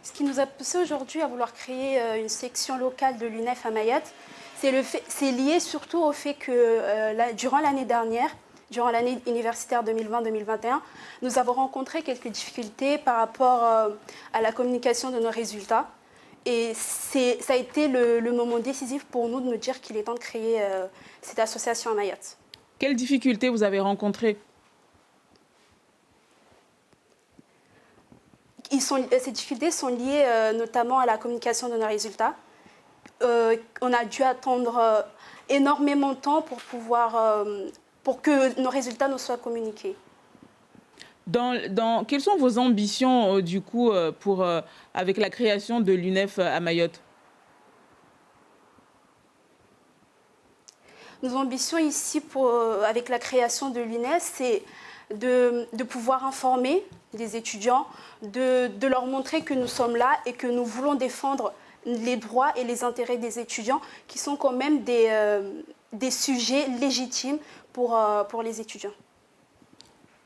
Ce qui nous a poussé aujourd'hui à vouloir créer une section locale de l'UNEF à Mayotte, c'est lié surtout au fait que durant l'année dernière, durant l'année universitaire 2020-2021, nous avons rencontré quelques difficultés par rapport à la communication de nos résultats. Et ça a été le moment décisif pour nous de nous dire qu'il est temps de créer cette association à Mayotte. Quelles difficultés vous avez rencontrées? Ces difficultés sont liées notamment à la communication de nos résultats. On a dû attendre énormément de temps pour que nos résultats nous soient communiqués. Quelles sont vos ambitions du coup avec la création de l'UNEF à Mayotte? Nos ambitions ici avec la création de l'UNEF, c'est de pouvoir informer des étudiants, de leur montrer que nous sommes là et que nous voulons défendre les droits et les intérêts des étudiants, qui sont quand même des sujets légitimes pour les étudiants.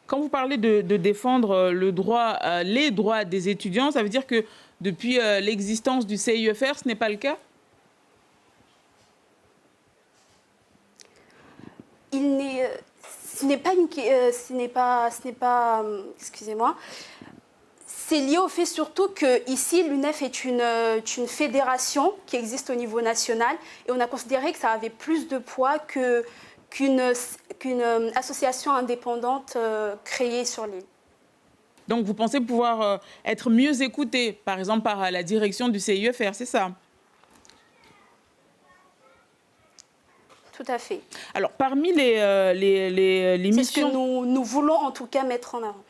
Quand vous parlez de défendre les droits des étudiants, ça veut dire que depuis l'existence du CIEFR, ce n'est pas le cas? Excusez-moi. C'est lié au fait surtout que ici l'UNEF est une fédération qui existe au niveau national et on a considéré que ça avait plus de poids qu'une association indépendante créée sur l'île. Donc vous pensez pouvoir être mieux écouté, par exemple par la direction du CIEFR, c'est ça? Tout à fait. Alors, parmi les missions... C'est ce que nous voulons en tout cas mettre en avant.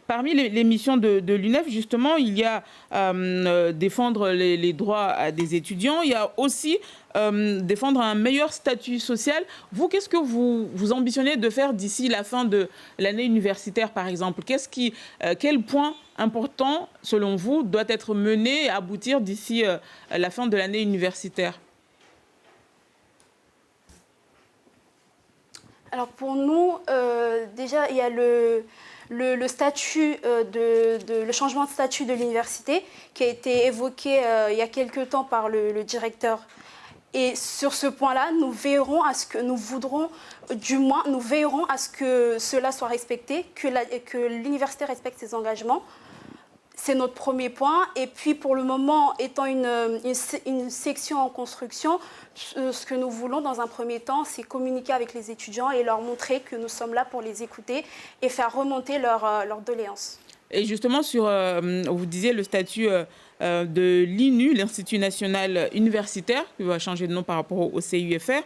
Parmi les missions de l'UNEF, justement, il y a défendre les droits des étudiants. Il y a aussi défendre un meilleur statut social. Vous, qu'est-ce que vous ambitionnez de faire d'ici la fin de l'année universitaire, par exemple? Quel point important, selon vous, doit être mené et aboutir d'ici la fin de l'année universitaire? Alors pour nous, déjà, il y a le statut le changement de statut de l'université qui a été évoqué il y a quelque temps par le directeur. Et sur ce point-là, nous veillerons à ce que nous veillerons à ce que cela soit respecté, que l'université respecte ses engagements. C'est notre premier point. Et puis, pour le moment, étant une section en construction, ce que nous voulons dans un premier temps, c'est communiquer avec les étudiants et leur montrer que nous sommes là pour les écouter et faire remonter leurs doléances. Et justement, vous disiez le statut de l'INU, l'Institut national universitaire, qui va changer de nom par rapport au CIEFR.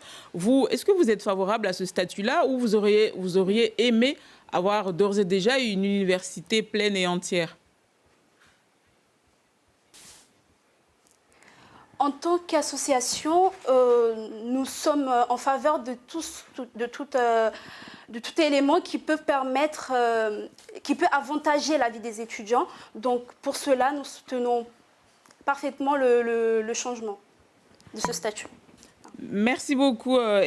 Est-ce que vous êtes favorable à ce statut-là ou vous auriez aimé avoir d'ores et déjà une université pleine et entière? En tant qu'association, nous sommes en faveur de tout élément qui peut avantager la vie des étudiants. Donc pour cela, nous soutenons parfaitement le changement de ce statut. Merci beaucoup.